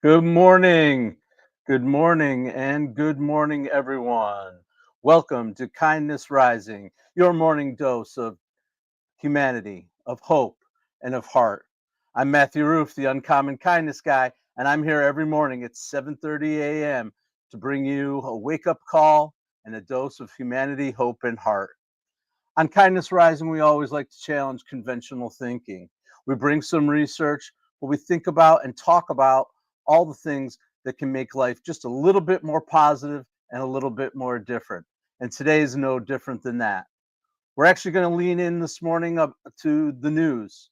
Good morning. Good morning and good morning, everyone. Welcome to Kindness Rising, your morning dose of humanity, of hope, and of heart. I'm Matthew Roof, the Uncommon Kindness Guy, and I'm here every morning at 7:30 a.m. to bring you a wake-up call and a dose of humanity, hope, and heart. On Kindness Rising, we always like to challenge conventional thinking. We bring some research, but we think about and talk about all the things that can make life just a little bit more positive and a little bit more different. And today is no different than that. We're actually going to lean in this morning up to the news.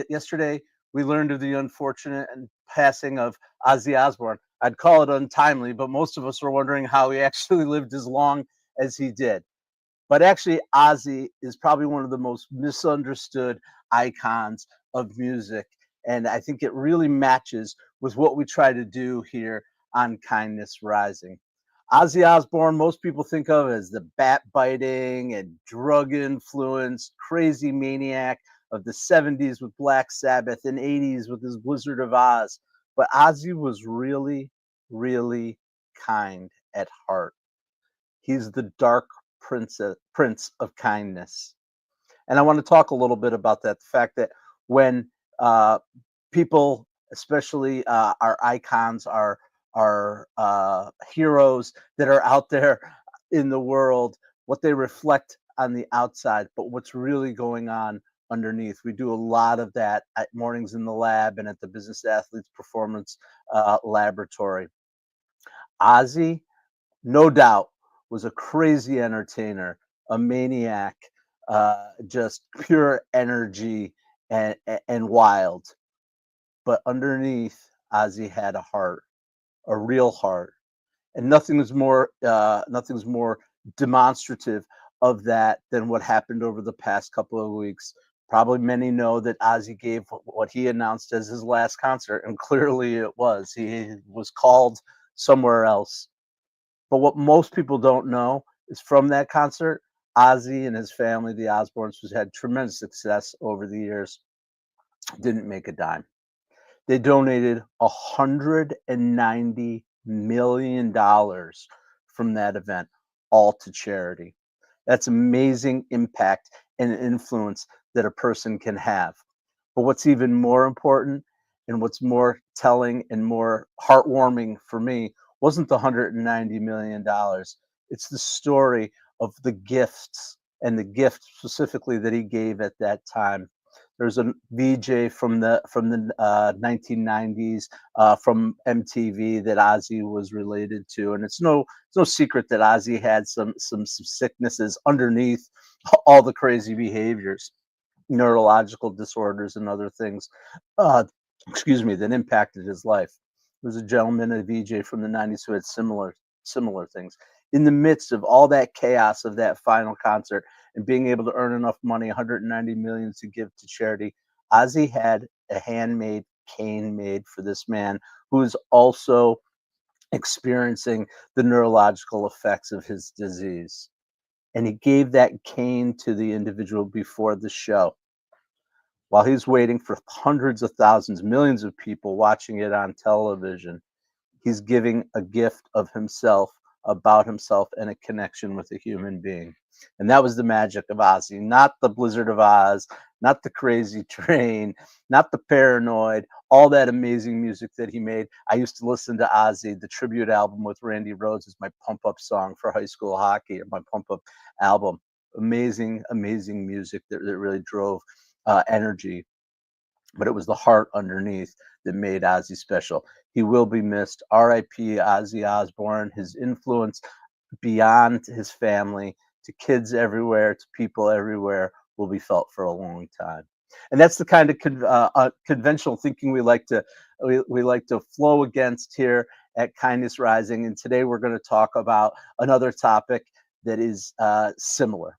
Yesterday, we learned of the unfortunate passing of Ozzy Osbourne. I'd call it untimely, but most of us were wondering how he actually lived as long as he did. But actually, Ozzy is probably one of the most misunderstood icons of music. And I think it really matches with what we try to do here on Kindness Rising. Ozzy Osbourne, most people think of as the bat biting and drug influenced crazy maniac of the 70s with Black Sabbath and 80s with his Wizard of Oz. But Ozzy was really, really kind at heart. He's the dark prince of kindness. And I want to talk a little bit about that. The fact that when uh, people, especially our icons, our heroes that are out there in the world, what they reflect on the outside, but what's really going on underneath. We do a lot of that at Mornings in the Lab and at the Business Athletes Performance Laboratory. Ozzy, no doubt, was a crazy entertainer, a maniac, just pure energy and wild. But underneath, Ozzy had a heart, a real heart, and nothing's more demonstrative of that than what happened over the past couple of weeks. Probably many know that Ozzy gave what he announced as his last concert, and clearly it was. He was called somewhere else. But what most people don't know is from that concert, Ozzy and his family, the Osbournes, who's had tremendous success over the years, didn't make a dime. They donated $190 million from that event, all to charity. That's amazing impact and influence that a person can have. But what's even more important and what's more telling and more heartwarming for me wasn't the $190 million. It's the story of the gifts and the gift specifically that he gave at that time. There's a VJ from the 1990s from MTV that Ozzy was related to, and it's no secret that Ozzy had some sicknesses underneath all the crazy behaviors, neurological disorders, and other things. Uh, excuse me, that impacted his life. There was a gentleman, a VJ from the 90s, who had similar things. In the midst of all that chaos of that final concert and being able to earn enough money, 190 million to give to charity, Ozzy had a handmade cane made for this man who is also experiencing the neurological effects of his disease. And he gave that cane to the individual before the show while he's waiting for hundreds of thousands, millions of people watching it on television. He's giving a gift of himself, about himself, and a connection with a human being. And that was the magic of Ozzy, not the Blizzard of Oz, not the Crazy Train, not the Paranoid, all that amazing music that he made. I used to listen to Ozzy, the tribute album with Randy Rhoads is my pump up song for high school hockey, or my pump up album. Amazing, amazing music that really drove energy, but it was the heart underneath that made Ozzy special. He will be missed. R.I.P. Ozzy Osbourne. His influence beyond his family to kids everywhere, to people everywhere, will be felt for a long time. And that's the kind of conventional thinking we like to flow against here at Kindness Rising. And today we're going to talk about another topic that is similar.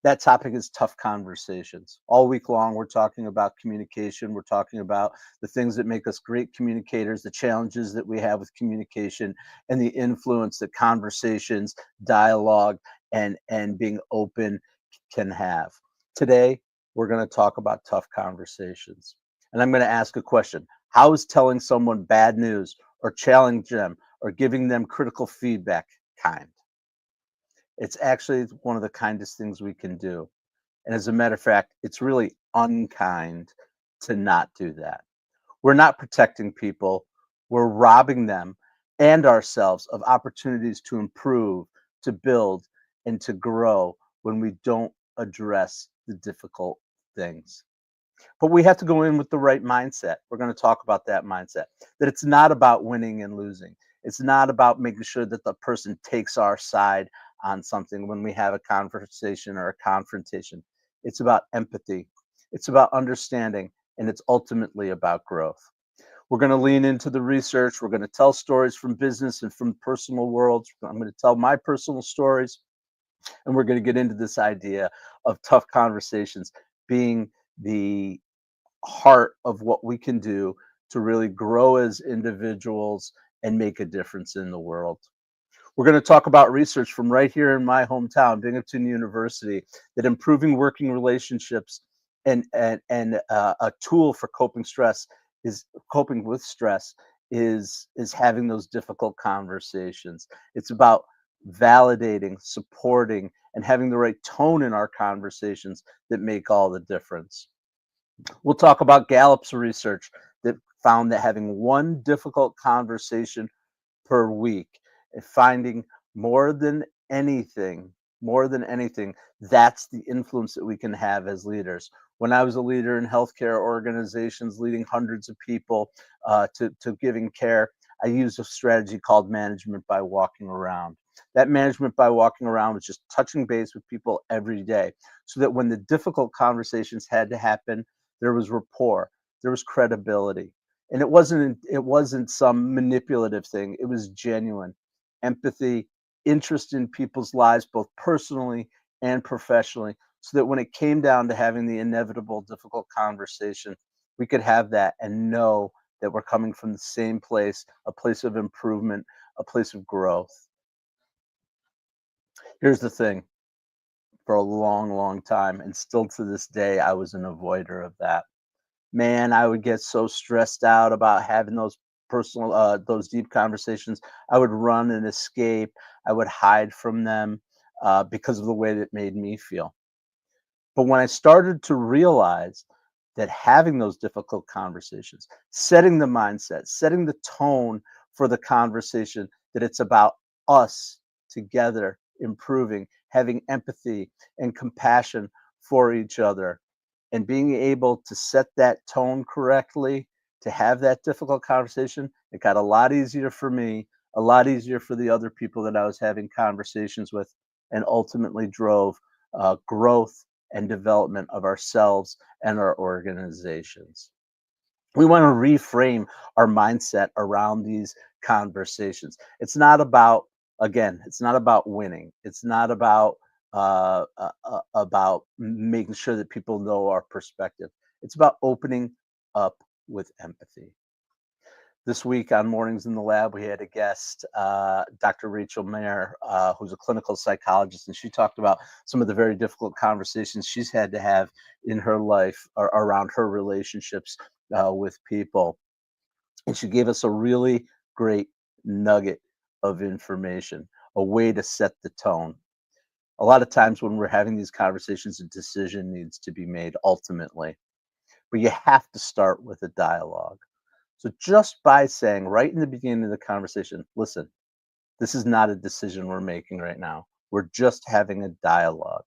That topic is tough conversations. All week long, we're talking about communication. We're talking about the things that make us great communicators, the challenges that we have with communication, and the influence that conversations, dialogue, and being open can have. Today, we're going to talk about tough conversations. And I'm going to ask a question. How is telling someone bad news or challenging them or giving them critical feedback kind? It's actually one of the kindest things we can do. And as a matter of fact, it's really unkind to not do that. We're not protecting people, we're robbing them and ourselves of opportunities to improve, to build, and to grow when we don't address the difficult things. But we have to go in with the right mindset. We're going to talk about that mindset, that it's not about winning and losing. It's not about making sure that the person takes our side on something when we have a conversation or a confrontation. It's about empathy. It's about understanding, and it's ultimately about growth. We're going to lean into the research. We're going to tell stories from business and from personal worlds. I'm going to tell my personal stories, and we're going to get into this idea of tough conversations being the heart of what we can do to really grow as individuals and make a difference in the world. We're going to talk about research from right here in my hometown, Binghamton University, that improving working relationships and a tool for coping with stress is having those difficult conversations. It's about validating, supporting, and having the right tone in our conversations that make all the difference. We'll talk about Gallup's research that found that having one difficult conversation per week and finding more than anything, more than anything, that's the influence that we can have as leaders. When I was a leader in healthcare organizations, leading hundreds of people to giving care, I used a strategy called management by walking around. That management by walking around was just touching base with people every day so that when the difficult conversations had to happen, there was rapport, there was credibility. And it wasn't some manipulative thing. It was genuine empathy, interest in people's lives, both personally and professionally, so that when it came down to having the inevitable difficult conversation, we could have that and know that we're coming from the same place, a place of improvement, a place of growth. Here's the thing, for a long, long time, and still to this day, I was an avoider of that. Man, I would get so stressed out about having those deep conversations. I would run and escape. I would hide from them because of the way that it made me feel. But when I started to realize that having those difficult conversations, setting the mindset, setting the tone for the conversation, that it's about us together improving, having empathy and compassion for each other, and being able to set that tone correctly to have that difficult conversation, it got a lot easier for me, a lot easier for the other people that I was having conversations with, and ultimately drove growth and development of ourselves and our organizations. We want to reframe our mindset around these conversations. It's not about winning. It's not about making sure that people know our perspective. It's about opening up with empathy. This week on Mornings in the Lab, we had a guest, Dr. Rachel Mayer, who's a clinical psychologist, and she talked about some of the very difficult conversations she's had to have in her life around her relationships with people. And she gave us a really great nugget of information, a way to set the tone. A lot of times when we're having these conversations, a decision needs to be made ultimately, but you have to start with a dialogue. So just by saying right in the beginning of the conversation, listen, this is not a decision we're making right now. We're just having a dialogue.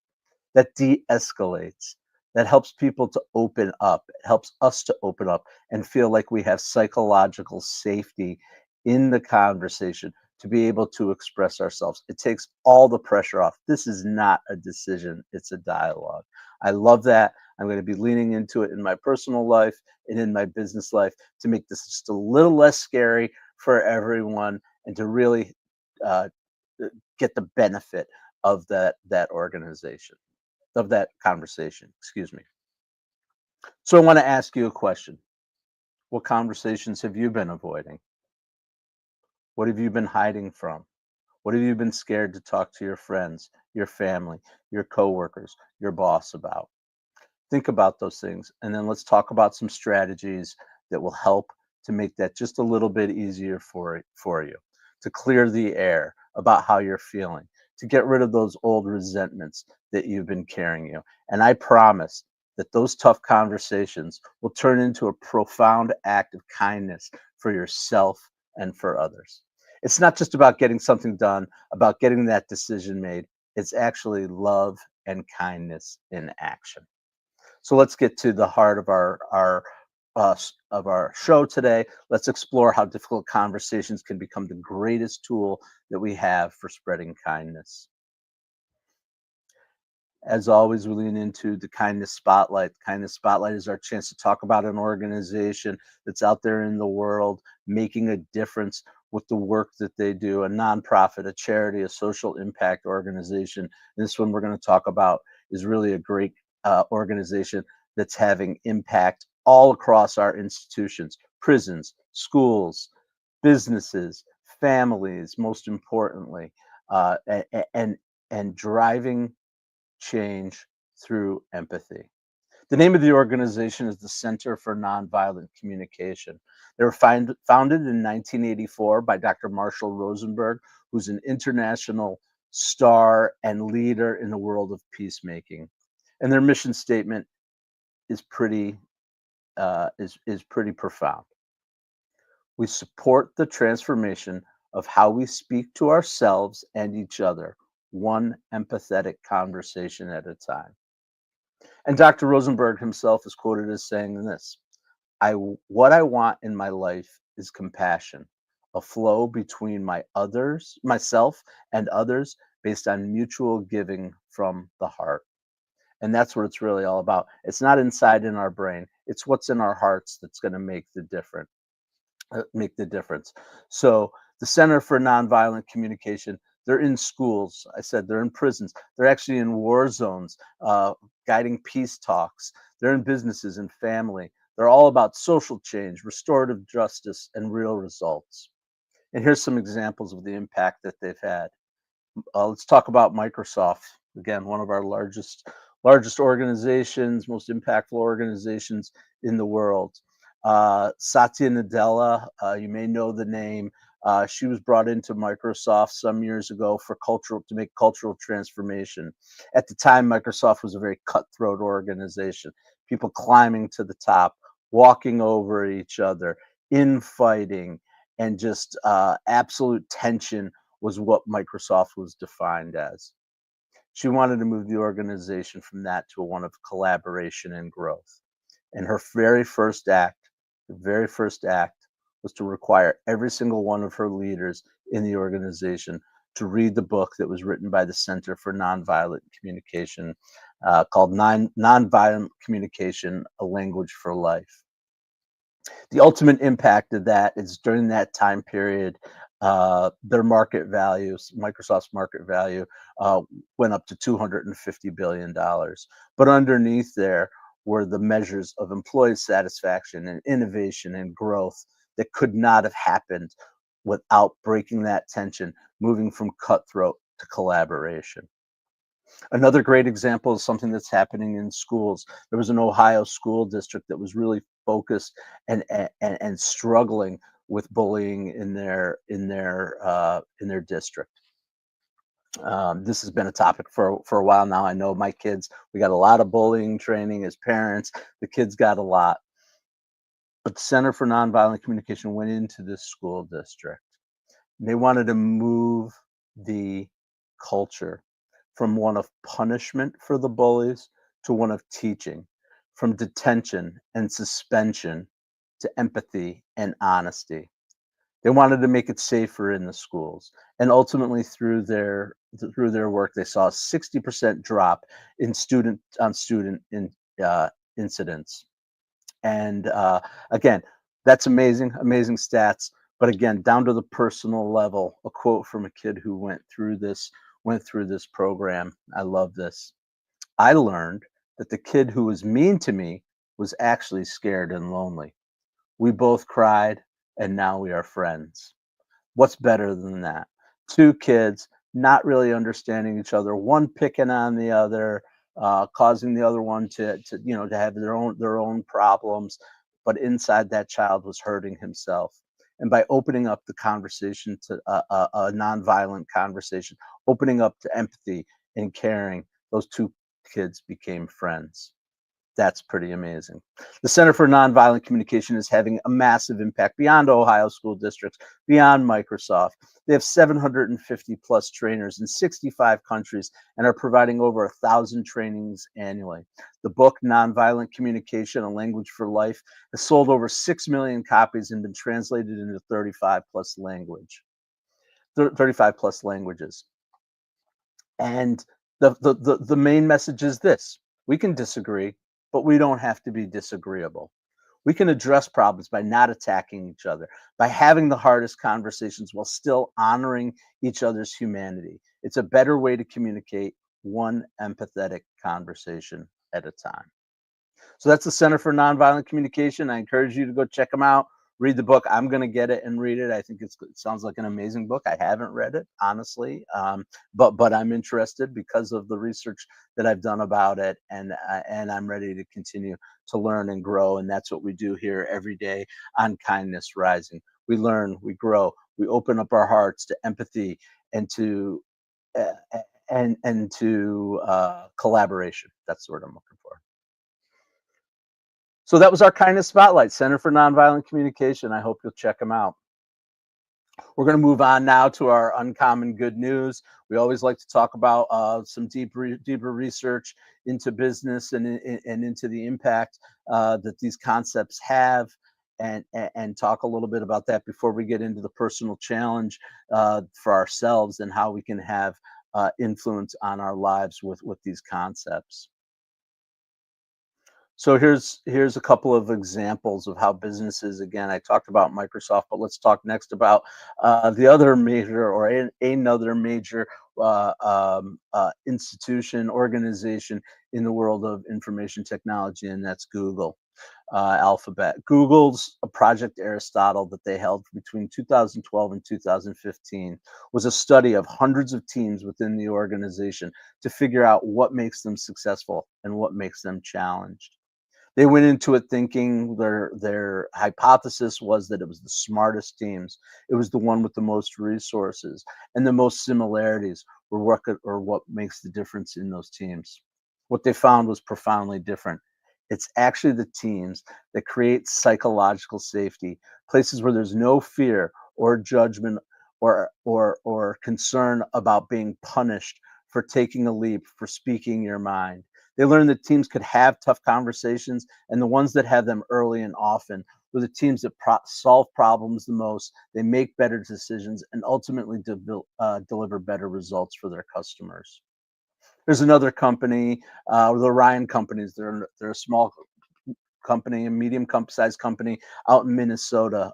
That de-escalates. That helps people to open up. It helps us to open up and feel like we have psychological safety in the conversation to be able to express ourselves. It takes all the pressure off. This is not a decision, it's a dialogue. I love that. I'm going to be leaning into it in my personal life and in my business life to make this just a little less scary for everyone and to really uh, get the benefit of that organization, of that conversation. Excuse me. So I want to ask you a question. What conversations have you been avoiding? What have you been hiding from? What have you been scared to talk to your friends, your family, your coworkers, your boss about? Think about those things. And then let's talk about some strategies that will help to make that just a little bit easier for you, to clear the air about how you're feeling, to get rid of those old resentments that you've been carrying you. And I promise that those tough conversations will turn into a profound act of kindness for yourself and for others. It's not just about getting something done, about getting that decision made. It's actually love and kindness in action. So let's get to the heart of our show today. Let's explore how difficult conversations can become the greatest tool that we have for spreading kindness. As always, we lean into the kindness spotlight. Kindness spotlight is our chance to talk about an organization that's out there in the world making a difference with the work that they do, a nonprofit, a charity, a social impact organization. And this one we're going to talk about is really a great organization that's having impact all across our institutions, prisons, schools, businesses, families, most importantly, and driving change through empathy. The name of the organization is the Center for Nonviolent Communication. They were founded in 1984 by Dr. Marshall Rosenberg, who's an international star and leader in the world of peacemaking. And their mission statement is pretty profound. We support the transformation of how we speak to ourselves and each other, one empathetic conversation at a time. And Dr. Rosenberg himself is quoted as saying this: what I want in my life is compassion, a flow between myself and others based on mutual giving from the heart. And that's what it's really all about. It's not inside in our brain. It's what's in our hearts that's going to make the difference. So the Center for Nonviolent Communication, they're in schools. I said they're in prisons. They're actually in war zones, guiding peace talks. They're in businesses and family. They're all about social change, restorative justice, and real results. And here's some examples of the impact that they've had. Let's talk about Microsoft. Again, one of our largest organizations, most impactful organizations in the world. Satya Nadella, you may know the name. She was brought into Microsoft some years ago to make cultural transformation. At the time, Microsoft was a very cutthroat organization. People climbing to the top, walking over each other, infighting, and just absolute tension was what Microsoft was defined as. She wanted to move the organization from that to one of collaboration and growth. And her very first act was to require every single one of her leaders in the organization to read the book that was written by the Center for Nonviolent Communication, called Nonviolent Communication, A Language for Life. The ultimate impact of that is during that time period, their market values, Microsoft's market value, went up to $250 billion. But underneath there were the measures of employee satisfaction and innovation and growth that could not have happened without breaking that tension, moving from cutthroat to collaboration. Another great example is something that's happening in schools. There was an Ohio school district that was really focused and struggling with bullying in their district. This has been a topic for a while now. I know my kids, we got a lot of bullying training as parents. The kids got a lot. But the Center for Nonviolent Communication went into this school district. They wanted to move the culture from one of punishment for the bullies to one of teaching, from detention and suspension to empathy and honesty. They wanted to make it safer in the schools. And ultimately through their work, they saw a 60% drop in student incidents. And again, that's amazing stats. But again, down to the personal level, a quote from a kid who went through this program. I love this. I learned that the kid who was mean to me was actually scared and lonely. We both cried, and now we are friends. What's better than that? Two kids not really understanding each other, one picking on the other, causing the other one to have their own problems, but inside that child was hurting himself. And by opening up the conversation to a nonviolent conversation, opening up to empathy and caring, those two kids became friends. That's pretty amazing. The Center for Nonviolent Communication is having a massive impact beyond Ohio school districts, beyond Microsoft. They have 750 plus trainers in 65 countries and are providing over 1,000 trainings annually. The book, Nonviolent Communication, A Language for Life, has sold over 6 million copies and been translated into 35 plus languages. And the main message is this: we can disagree, but we don't have to be disagreeable. We can address problems by not attacking each other, by having the hardest conversations while still honoring each other's humanity. It's a better way to communicate, one empathetic conversation at a time. So that's the Center for Nonviolent Communication. I encourage you to go check them out. Read the book. I'm going to get it and read it. I think it sounds like an amazing book. I haven't read it, honestly, but I'm interested because of the research that I've done about it, and I'm ready to continue to learn and grow. And that's what we do here every day on Kindness Rising. We learn, we grow, we open up our hearts to empathy and to uh, collaboration. That's the word I'm looking for. So that was our Kindness Spotlight, Center for Nonviolent Communication. I hope you'll check them out. We're going to move on now to our uncommon good news. We always like to talk about some deeper research into business and into the impact that these concepts have, and talk a little bit about that before we get into the personal challenge for ourselves and how we can have influence on our lives with these concepts. So here's a couple of examples of how businesses. Again, I talked about Microsoft, but let's talk next about the other major, or another major institution, organization in the world of information technology, and that's Google. Alphabet. Google's Project Aristotle that they held between 2012 and 2015 was a study of hundreds of teams within the organization to figure out what makes them successful and what makes them challenged. They went into it thinking their hypothesis was that it was the smartest teams. It was the one with the most resources, and the most similarities were what makes the difference in those teams. What they found was profoundly different. It's actually the teams that create psychological safety, places where there's no fear or judgment or concern about being punished for taking a leap, for speaking your mind. They learned that teams could have tough conversations, and the ones that have them early and often were the teams that solve problems the most. They make better decisions and ultimately deliver better results for their customers. There's another company, the Ryan Companies. They're a small company, a medium sized company out in Minnesota,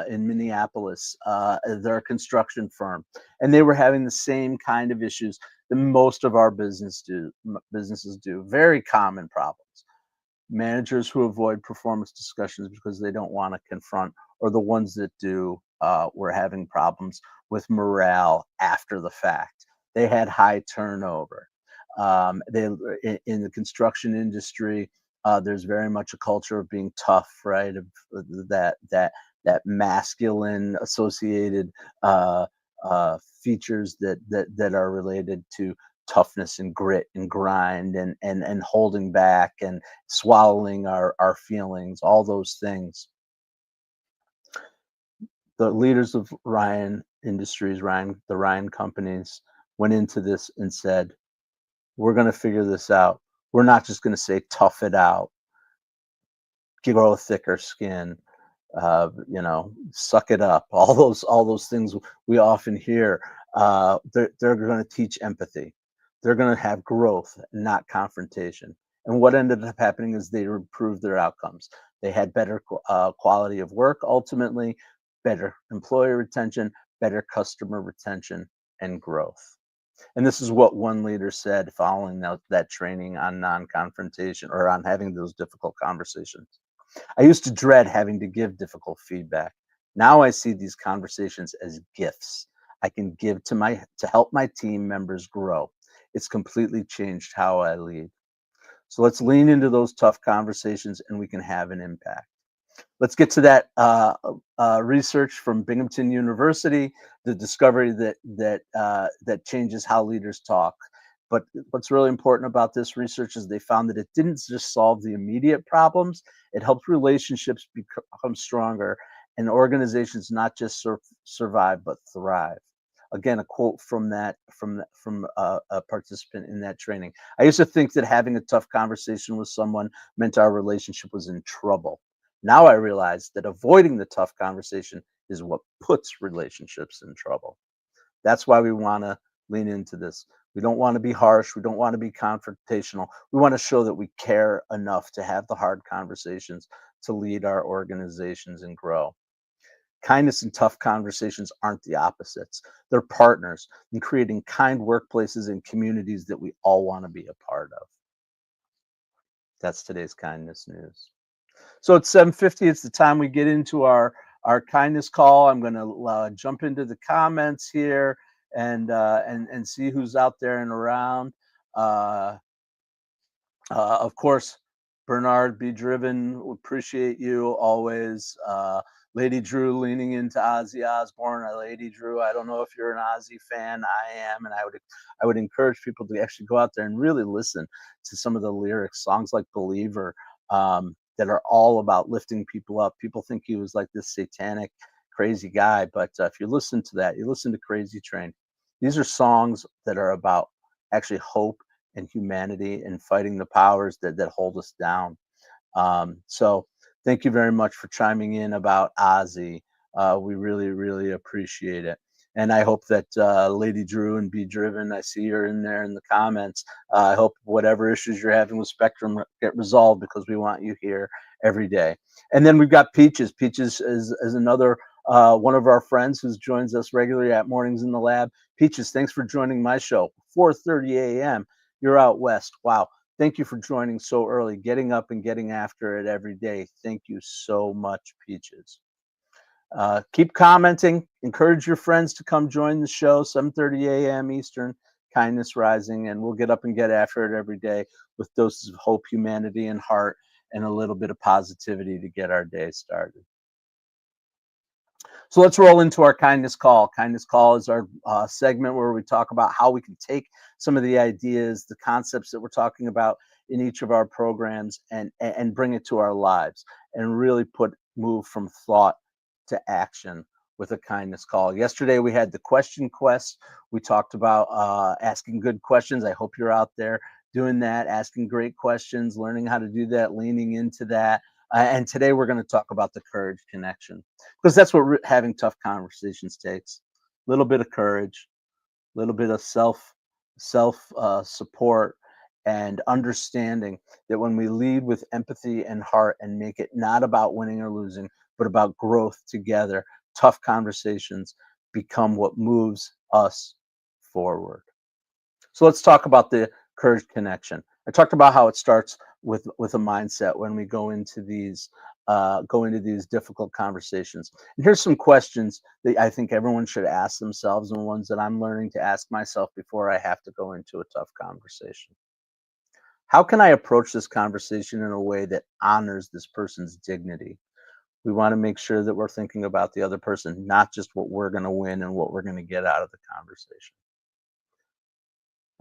in Minneapolis. They're a construction firm, and they were having the same kind of issues that most of our businesses do. Very common problems. Managers who avoid performance discussions because they don't want to confront, or the ones that do, were having problems with morale after the fact. They had high turnover. They in the construction industry, there's very much a culture of being tough, right? Of that masculine associated features that are related to toughness and grit and grind and holding back and swallowing our feelings, all those things. The leaders of Ryan Industries, the Ryan Companies, went into this and said, we're going to figure this out. We're not just going to say tough it out, grow a thicker skin, suck it up. All those things we often hear. They're going to teach empathy. They're going to have growth, not confrontation. And what ended up happening is they improved their outcomes. They had better quality of work, ultimately, better employee retention, better customer retention, and growth. And this is what one leader said following that training on non-confrontation, or on having those difficult conversations. I used to dread having to give difficult feedback. Now I see these conversations as gifts I can give to help my team members grow. It's completely changed how I lead. So let's lean into those tough conversations and we can have an impact. Let's get to that research from Binghamton University, the discovery that changes how leaders talk. But what's really important about this research is they found that it didn't just solve the immediate problems; it helped relationships become stronger and organizations not just survive but thrive. Again, a quote from a participant in that training. I used to think that having a tough conversation with someone meant our relationship was in trouble. Now I realize that avoiding the tough conversation is what puts relationships in trouble. That's why we want to lean into this. We don't want to be harsh. We don't want to be confrontational. We want to show that we care enough to have the hard conversations to lead our organizations and grow. Kindness and tough conversations aren't the opposites. They're partners in creating kind workplaces and communities that we all want to be a part of. That's today's kindness news. So it's 7:50. It's the time we get into our kindness call. I'm going to jump into the comments here and see who's out there and around. Uh, of course, Bernard, be driven. Appreciate you always. Lady Drew leaning into Ozzy Osbourne. Lady Drew, I don't know if you're an Ozzy fan. I am, and I would encourage people to actually go out there and really listen to some of the lyrics. Songs like "Believer" that are all about lifting people up. People think he was like this satanic, crazy guy, but if you listen to that, you listen to Crazy Train. These are songs that are about actually hope and humanity and fighting the powers that hold us down. So thank you very much for chiming in about Ozzy. We really, really appreciate it. And I hope that Lady Drew and Be Driven, I see you're in there in the comments. I hope whatever issues you're having with Spectrum get resolved because we want you here every day. And then we've got Peaches. Peaches is another one of our friends who joins us regularly at Mornings in the Lab. Peaches, thanks for joining my show. 4:30 a.m. You're out west. Wow. Thank you for joining so early, getting up and getting after it every day. Thank you so much, Peaches. Keep commenting. Encourage your friends to come join the show, 7:30 a.m. Eastern, Kindness Rising, and we'll get up and get after it every day with doses of hope, humanity, and heart, and a little bit of positivity to get our day started. So let's roll into our kindness call. Kindness call is our segment where we talk about how we can take some of the ideas, the concepts that we're talking about in each of our programs and bring it to our lives and really move from thought to action with a kindness call. Yesterday we had the question quest. We talked about asking good questions. I hope you're out there doing that, asking great questions, learning how to do that, leaning into that. And today we're going to talk about the courage connection because that's what having tough conversations takes. A little bit of courage, a little bit of self support, and understanding that when we lead with empathy and heart and make it not about winning or losing, but about growth together, tough conversations become what moves us forward. So let's talk about the courage connection. I talked about how it starts with a mindset when we go into these difficult conversations. And here's some questions that I think everyone should ask themselves, and ones that I'm learning to ask myself before I have to go into a tough conversation. How can I approach this conversation in a way that honors this person's dignity? We want to make sure that we're thinking about the other person, not just what we're going to win and what we're going to get out of the conversation.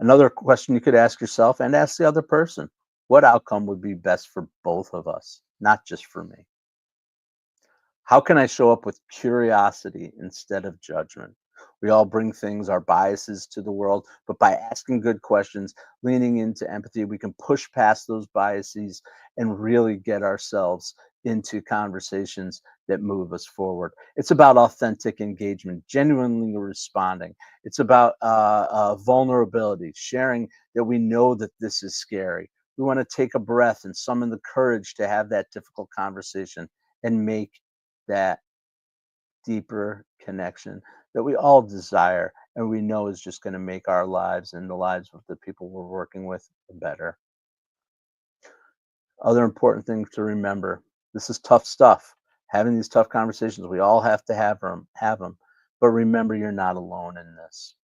Another question you could ask yourself and ask the other person: what outcome would be best for both of us, not just for me? How can I show up with curiosity instead of judgment? We all bring things, our biases to the world, but by asking good questions, leaning into empathy, we can push past those biases and really get ourselves into conversations that move us forward. It's about authentic engagement, genuinely responding. It's about vulnerability, sharing that we know that this is scary. We want to take a breath and summon the courage to have that difficult conversation and make that deeper connection that we all desire and we know is just going to make our lives and the lives of the people we're working with better. Other important things to remember: this is tough stuff. Having these tough conversations, we all have to have them. But remember, you're not alone in this.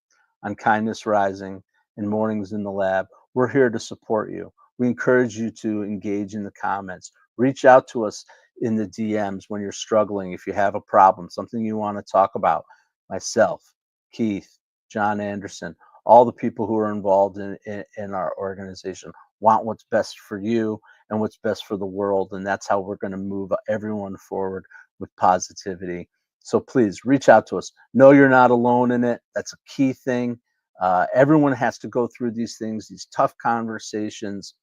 On Kindness Rising and Mornings in the Lab, we're here to support you. We encourage you to engage in the comments. Reach out to us in the DMs when you're struggling. If you have a problem, something you want to talk about, myself, Keith, John Anderson, all the people who are involved in our organization want what's best for you and what's best for the world. And that's how we're going to move everyone forward with positivity. So please reach out to us. Know you're not alone in it. That's a key thing. Everyone has to go through these things, these tough conversations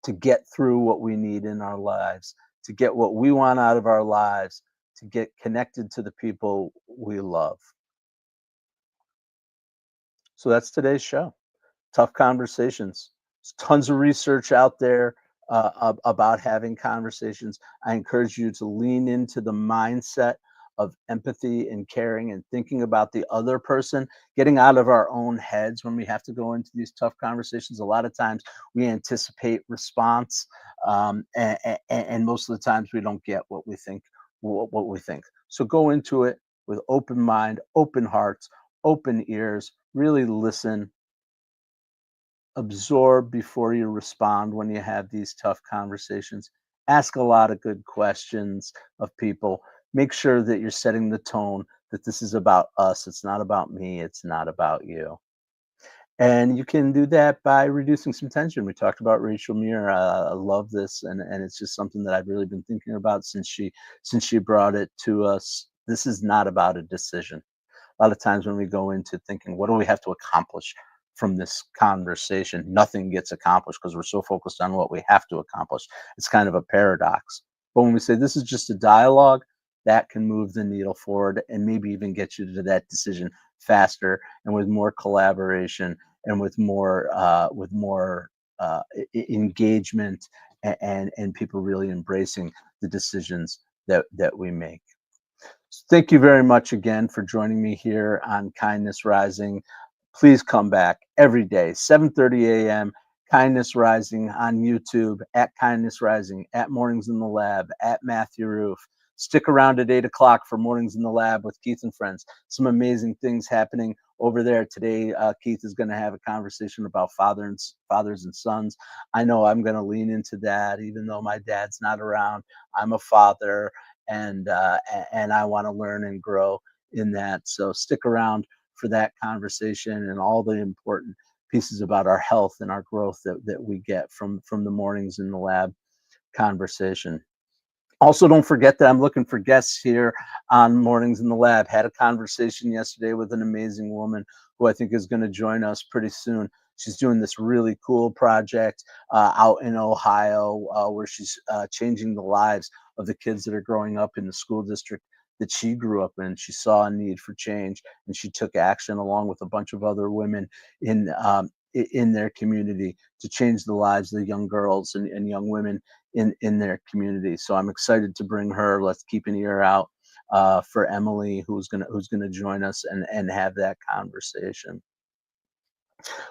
to get through what we need in our lives, to get what we want out of our lives, to get connected to the people we love. So that's today's show. Tough conversations. There's tons of research out there about having conversations. I encourage you to lean into the mindset of empathy and caring and thinking about the other person, getting out of our own heads when we have to go into these tough conversations. A lot of times we anticipate response, and most of the times we don't get what we think. What we think. So go into it with open mind, open hearts, open ears. Really listen, absorb before you respond when you have these tough conversations. Ask a lot of good questions of people. Make sure that you're setting the tone that this is about us. It's not about me. It's not about you. And you can do that by reducing some tension. We talked about Rachel Muir. I love this, and it's just something that I've really been thinking about since she brought it to us. This is not about a decision. A lot of times when we go into thinking, what do we have to accomplish from this conversation? Nothing gets accomplished because we're so focused on what we have to accomplish. It's kind of a paradox. But when we say this is just a dialogue, that can move the needle forward and maybe even get you to that decision faster and with more collaboration and with more engagement and people really embracing the decisions that we make. Thank you very much again for joining me here on Kindness Rising. Please come back every day, 7:30 a.m. Kindness Rising on YouTube, at Kindness Rising, at Mornings in the Lab, at Matthew Roof. Stick around at 8 o'clock for Mornings in the Lab with Keith and Friends. Some amazing things happening over there today. Keith is going to have a conversation about fathers and sons. I know I'm going to lean into that, even though my dad's not around. I'm a father, and I want to learn and grow in that. So stick around for that conversation and all the important pieces about our health and our growth that we get from the Mornings in the Lab conversation. Also, don't forget that I'm looking for guests here on Mornings in the Lab. Had a conversation yesterday with an amazing woman who I think is going to join us pretty soon. She's doing this really cool project out in Ohio where she's changing the lives of the kids that are growing up in the school district that she grew up in. She saw a need for change and she took action along with a bunch of other women in their community to change the lives of the young girls and young women in their community. So I'm excited to bring her. Let's keep an ear out for Emily, who's gonna join us and have that conversation.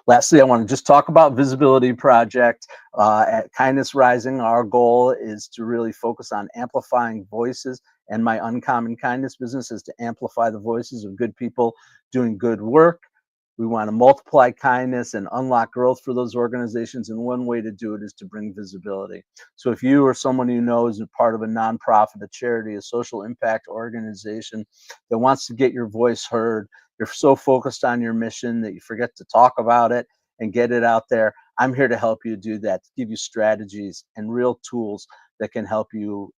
Lastly, I want to just talk about Visibility Project. At Kindness Rising, our goal is to really focus on amplifying voices, and my Uncommon Kindness business is to amplify the voices of good people doing good work. We want to multiply kindness and unlock growth for those organizations. And one way to do it is to bring visibility. So if you or someone you know is a part of a nonprofit, a charity, a social impact organization that wants to get your voice heard, you're so focused on your mission that you forget to talk about it and get it out there. I'm here to help you do that, to give you strategies and real tools that can help you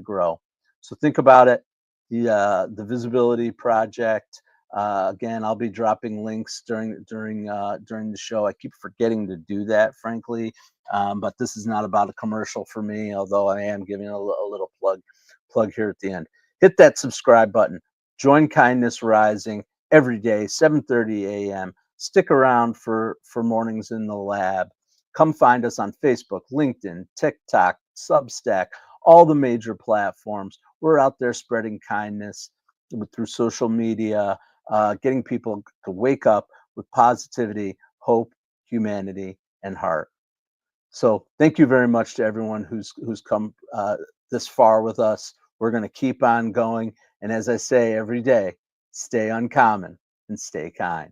grow. So think about it. The Visibility Project. Again, I'll be dropping links during the show. I keep forgetting to do that, frankly, but this is not about a commercial for me. Although I am giving a little plug here at the end. Hit that subscribe button. Join Kindness Rising every day, 7:30 a.m. Stick around for Mornings in the Lab. Come find us on Facebook, LinkedIn, TikTok, Substack, all the major platforms. We're out there spreading kindness through social media, getting people to wake up with positivity, hope, humanity, and heart. So thank you very much to everyone who's come this far with us. We're going to keep on going. And as I say every day, stay uncommon and stay kind.